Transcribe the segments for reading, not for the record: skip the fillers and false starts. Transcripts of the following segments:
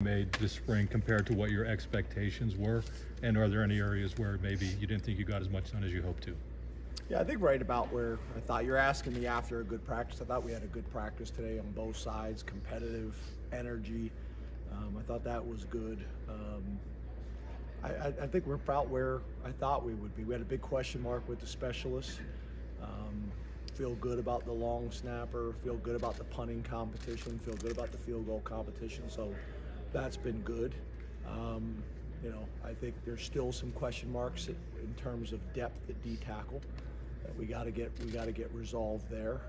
made this spring compared to what your expectations were? And are there any areas where maybe you didn't think you got as much done as you hoped to? Yeah, I think right about where I thought. You're asking me after a good practice. I thought we had a good practice today on both sides, competitive, energy. I thought that was good. I think we're about where I thought we would be. We had a big question mark with the specialists. Feel good about the long snapper, feel good about the punting competition, feel good about the field goal competition. So that's been good. I think there's still some question marks in terms of depth at D tackle that we got to get resolved there.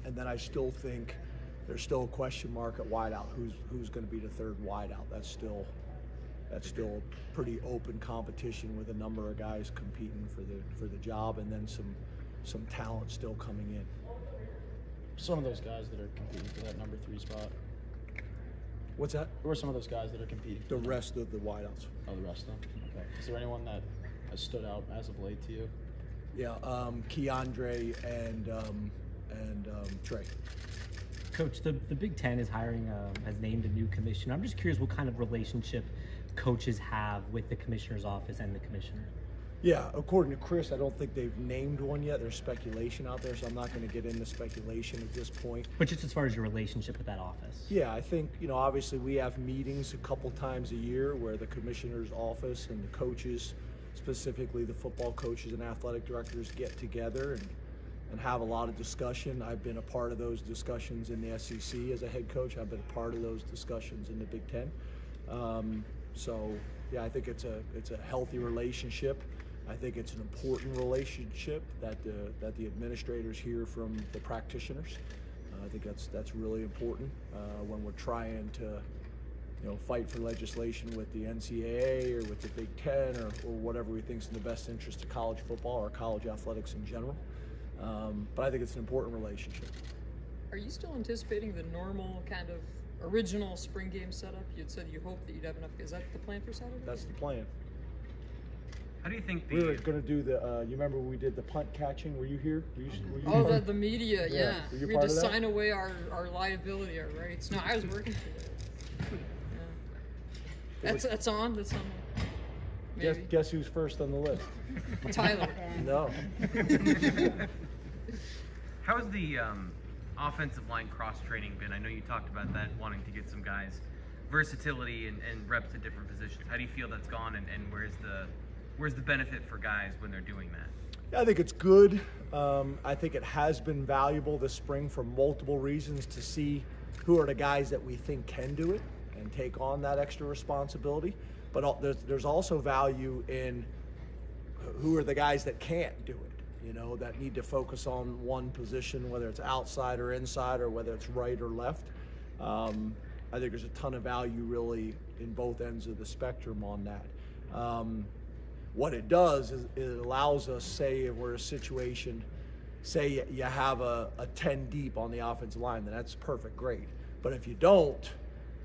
And then I still think there's still a question mark at wideout. Who's going to be the third wideout? That's still a pretty open competition with a number of guys competing for the job, and then some talent still coming in. Some of those guys that are competing for that number 3 spot. What's that? Who are some of those guys that are competing? The rest of the wideouts. Oh, the rest of them. Okay. Is there anyone that has stood out as of late to you? Yeah, Keandre and Trey. Coach, the Big Ten is has named a new commissioner. I'm just curious what kind of relationship coaches have with the commissioner's office and the commissioner. Yeah, according to Chris, I don't think they've named one yet. There's speculation out there, so I'm not going to get into speculation at this point. But just as far as your relationship with that office? Yeah, I think, obviously we have meetings a couple times a year where the commissioner's office and the coaches, specifically the football coaches and athletic directors, get together and have a lot of discussion. I've been a part of those discussions in the SEC as a head coach. I've been a part of those discussions in the Big Ten. So yeah, I think it's a healthy relationship. I think it's an important relationship that the administrators hear from the practitioners. I think that's really important when we're trying to fight for legislation with the NCAA or with the Big Ten or whatever we think is in the best interest of college football or college athletics in general. But I think it's an important relationship. Are you still anticipating the normal kind of original spring game setup? You'd said you hope that you'd have enough. Is that the plan for Saturday? That's the plan. How do you think we were going to do the? You remember when we did the punt catching? Were you here? Were you the media, yeah. We had to sign away our liability, our rights. No, I was working for that. Yeah. That's on. That's on. Guess who's first on the list? Tyler. No. How's the offensive line cross-training been? I know you talked about that, wanting to get some guys versatility and reps at different positions. How do you feel that's gone, and where's the benefit for guys when they're doing that? Yeah, I think it's good. I think it has been valuable this spring for multiple reasons to see who are the guys that we think can do it and take on that extra responsibility. But there's also value in who are the guys that can't do it, that need to focus on one position, whether it's outside or inside or whether it's right or left. I think there's a ton of value really in both ends of the spectrum on that. What it does is it allows us, say if we're in a situation, say you have a 10 deep on the offensive line, then that's perfect, great. But if you don't,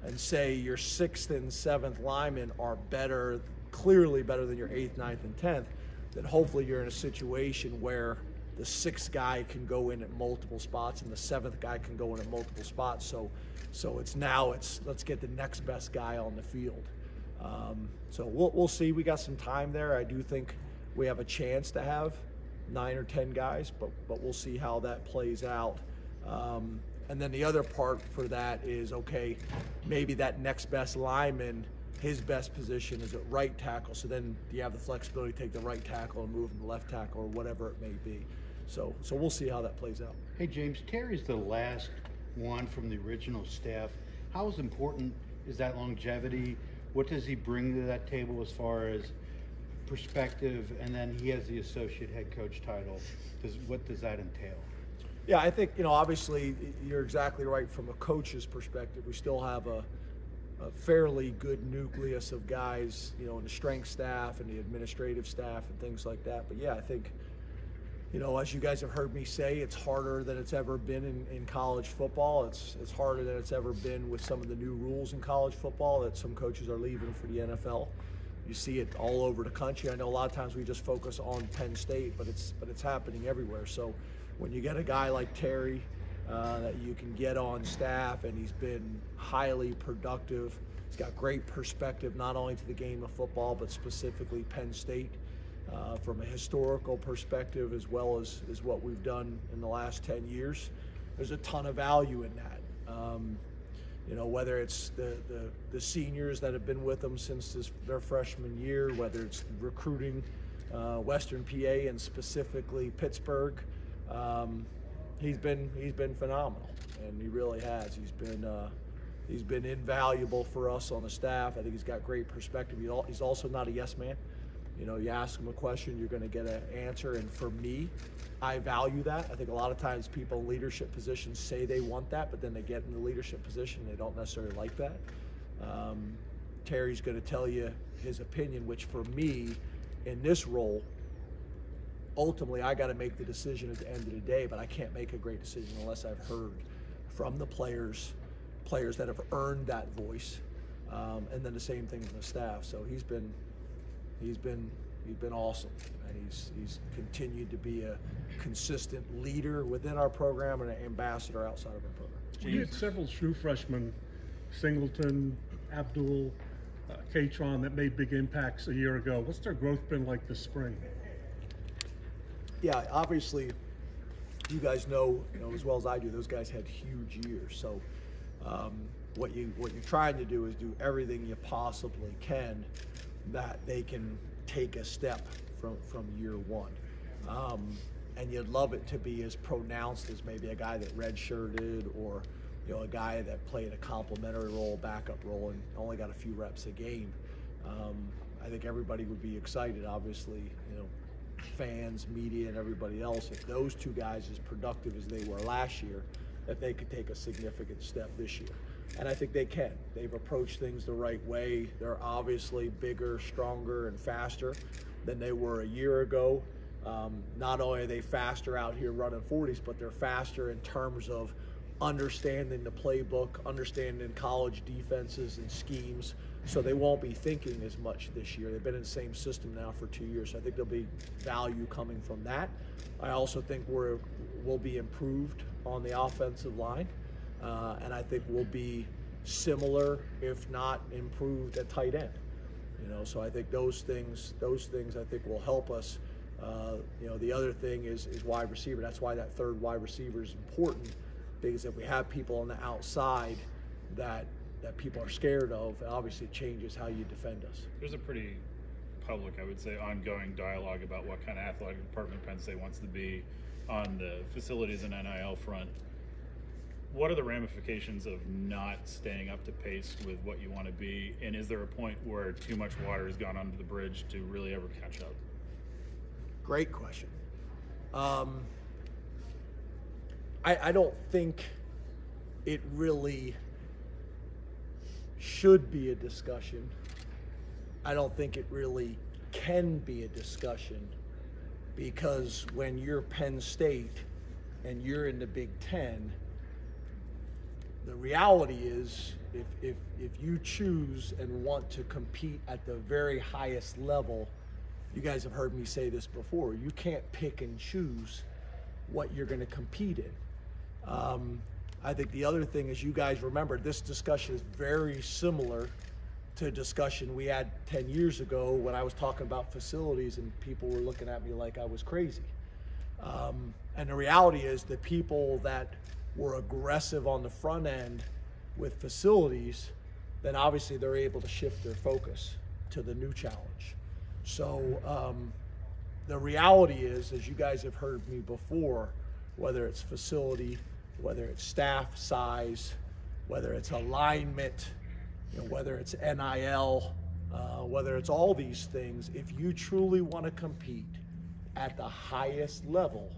and say your 6th and 7th linemen are better, clearly better than your 8th, 9th, and 10th, then hopefully you're in a situation where the 6th guy can go in at multiple spots and the 7th guy can go in at multiple spots. So it's let's get the next best guy on the field. So we'll see. We got some time there. I do think we have a chance to have 9 or 10 guys, but we'll see how that plays out. And then the other part for that is, okay, maybe that next best lineman, his best position is at right tackle. So then you have the flexibility to take the right tackle and move him to left tackle or whatever it may be. So we'll see how that plays out. Hey, James, Terry's the last one from the original staff. How important is that longevity? What does he bring to that table as far as perspective? And then he has the associate head coach title. What does that entail? Yeah, I think, obviously you're exactly right from a coach's perspective. We still have a fairly good nucleus of guys, in the strength staff and the administrative staff and things like that. But yeah, I think, as you guys have heard me say, it's harder than it's ever been in college football. It's harder than it's ever been with some of the new rules in college football that some coaches are leaving for the NFL. You see it all over the country. I know a lot of times we just focus on Penn State, but it's happening everywhere. So when you get a guy like Terry, that you can get on staff, and he's been highly productive. He's got great perspective, not only to the game of football, but specifically Penn State, from a historical perspective, as well as what we've done in the last 10 years. There's a ton of value in that. You know, whether it's the seniors that have been with them since their freshman year, whether it's recruiting Western PA and specifically Pittsburgh, he's been phenomenal, and he really has. He's been invaluable for us on the staff. I think he's got great perspective. He's also not a yes man. You know, you ask him a question, you're going to get an answer, and for me, I value that. I think a lot of times people in leadership positions say they want that, but then they get in the leadership position, they don't necessarily like that. Terry's going to tell you his opinion, which for me, in this role, ultimately I got to make the decision at the end of the day, but I can't make a great decision unless I've heard from the players that have earned that voice, and then the same thing from the staff. So he's been awesome, and he's continued to be a consistent leader within our program and an ambassador outside of our program. We had several true freshmen, Singleton, Abdul, Katron, that made big impacts a year ago. What's their growth been like this spring? Yeah, obviously, you guys know as well as I do, those guys had huge years. So what you're trying to do is do everything you possibly can that they can take a step from year one. And you'd love it to be as pronounced as maybe a guy that redshirted, or a guy that played a complementary role, backup role, and only got a few reps a game. I think everybody would be excited, obviously, fans, media, and everybody else, if those two guys as productive as they were last year, that they could take a significant step this year. And I think they can. They've approached things the right way. They're obviously bigger, stronger, and faster than they were a year ago. Not only are they faster out here running 40s, but they're faster in terms of understanding the playbook, understanding college defenses and schemes, so they won't be thinking as much this year. They've been in the same system now for 2 years, so I think there'll be value coming from that. I also think we'll be improved on the offensive line, and I think we'll be similar, if not improved, at tight end. So I think those things I think will help us. The other thing is wide receiver. That's why that third wide receiver is important, because if we have people on the outside that people are scared of, obviously it changes how you defend us. There's a pretty public, I would say, ongoing dialogue about what kind of athletic department Penn State wants to be on the facilities and NIL front. What are the ramifications of not staying up to pace with what you want to be? And is there a point where too much water has gone under the bridge to really ever catch up? Great question. I don't think it really should be a discussion. I don't think it really can be a discussion, because when you're Penn State and you're in the Big Ten, the reality is if you choose and want to compete at the very highest level, you guys have heard me say this before, you can't pick and choose what you're going to compete in. I think the other thing is, you guys remember, this discussion is very similar to a discussion we had 10 years ago when I was talking about facilities and people were looking at me like I was crazy. And the reality is, the people that were aggressive on the front end with facilities, then obviously they're able to shift their focus to the new challenge. So the reality is, as you guys have heard me before, whether it's facility, whether it's staff size, whether it's alignment, whether it's NIL, whether it's all these things, if you truly want to compete at the highest level,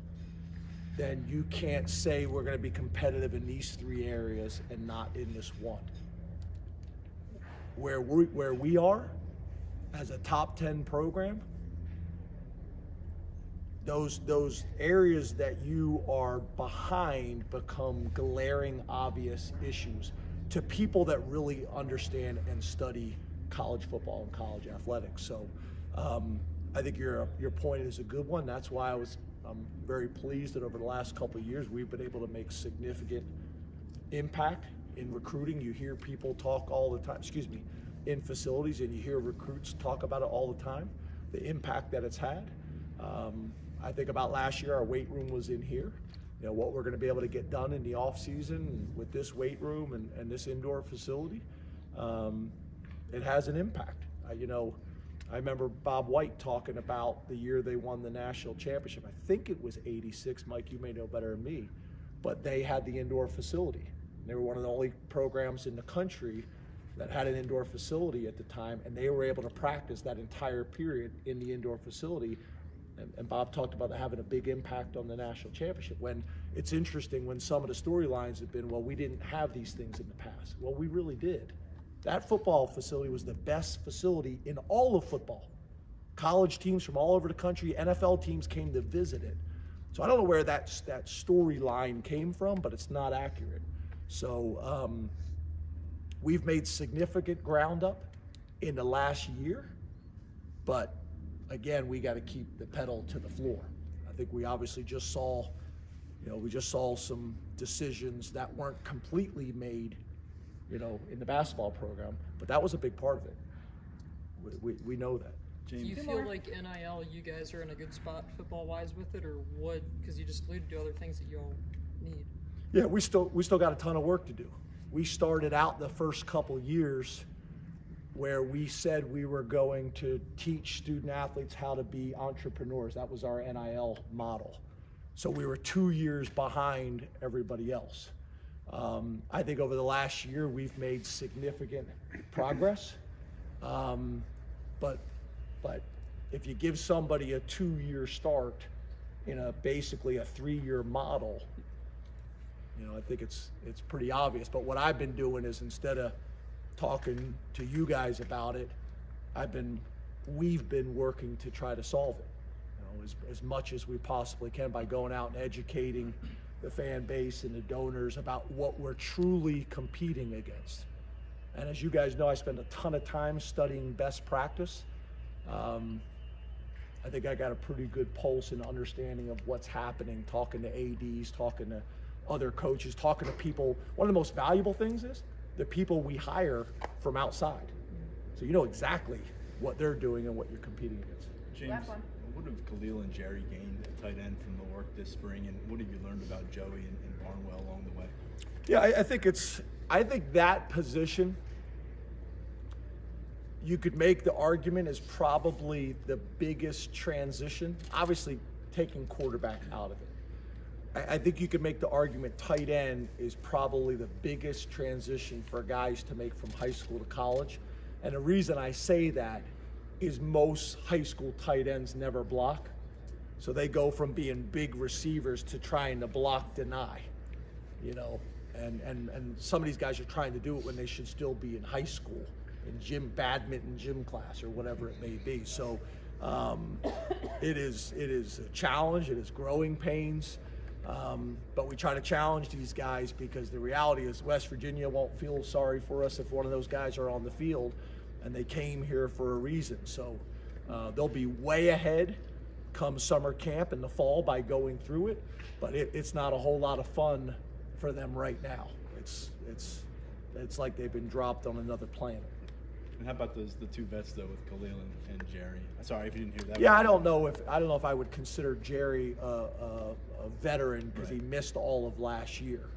then you can't say we're going to be competitive in these three areas and not in this one. Where we are as a top 10 program, those areas that you are behind become glaring, obvious issues to people that really understand and study college football and college athletics. So I think your point is a good one. That's why I was I'm very pleased that over the last couple of years we've been able to make significant impact in recruiting. You hear people talk all the time, in facilities, and you hear recruits talk about it all the time, the impact that it's had. I think about last year, our weight room was in here. You know, what we're going to be able to get done in the off season with this weight room and this indoor facility, it has an impact. I remember Bob White talking about the year they won the national championship. I think it was '86. Mike, you may know better than me, but they had the indoor facility. They were one of the only programs in the country that had an indoor facility at the time, and they were able to practice that entire period in the indoor facility. And Bob talked about having a big impact on the national championship. When it's interesting when some of the storylines have been, well, we didn't have these things in the past. Well, we really did. That football facility was the best facility in all of football. College teams from all over the country, NFL teams came to visit it. So I don't know where that storyline came from, but it's not accurate. So we've made significant ground up in the last year, but again, we got to keep the pedal to the floor. I think we obviously just saw, some decisions that weren't completely made, in the basketball program, but that was a big part of it. We know that. Do you feel like NIL, you guys are in a good spot football-wise with it, or what? Because you just alluded to other things that you all need. Yeah, we still got a ton of work to do. We started out the first couple years where we said we were going to teach student athletes how to be entrepreneurs. That was our NIL model. So we were 2 years behind everybody else. I think over the last year we've made significant progress. But if you give somebody a 2-year start in basically a 3-year model, I think it's pretty obvious. But what I've been doing is, instead of talking to you guys about it, we've been working to try to solve it, as much as we possibly can, by going out and educating the fan base and the donors about what we're truly competing against. And as you guys know, I spend a ton of time studying best practice. I think I got a pretty good pulse and understanding of what's happening, talking to ADs, talking to other coaches, talking to people. One of the most valuable things is the people we hire from outside. So you know exactly what they're doing and what you're competing against. James, what have Khalil and Jerry gained at tight end from the work this spring, and what have you learned about Joey and Barnwell along the way? Yeah, I think that position, you could make the argument, is probably the biggest transition, obviously taking quarterback out of it. I think you could make the argument tight end is probably the biggest transition for guys to make from high school to college. And the reason I say that is most high school tight ends never block. So they go from being big receivers to trying to block deny, and some of these guys are trying to do it when they should still be in high school, in badminton gym class or whatever it may be. So it is a challenge, it is growing pains. But we try to challenge these guys, because the reality is West Virginia won't feel sorry for us if one of those guys are on the field, and they came here for a reason. So they'll be way ahead come summer camp in the fall by going through it, but it's not a whole lot of fun for them right now. It's like they've been dropped on another planet. And how about the two vets though, with Khalil and Jerry? Sorry if you didn't hear that. Yeah, I don't know if I would consider Jerry a veteran, because he missed all of last year.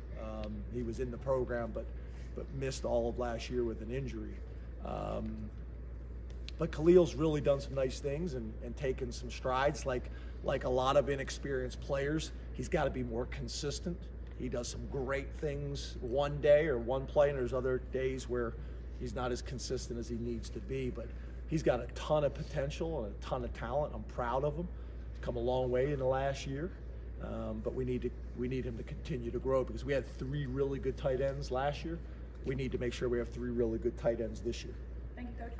He was in the program, but missed all of last year with an injury. But Khalil's really done some nice things and taken some strides. Like a lot of inexperienced players, he's got to be more consistent. He does some great things one day or one play, and there's other days where he's not as consistent as he needs to be. But he's got a ton of potential and a ton of talent. I'm proud of him. He's come a long way in the last year, but we need him to continue to grow, because we had 3 really good tight ends last year. We need to make sure we have 3 really good tight ends this year. Thank you, Coach.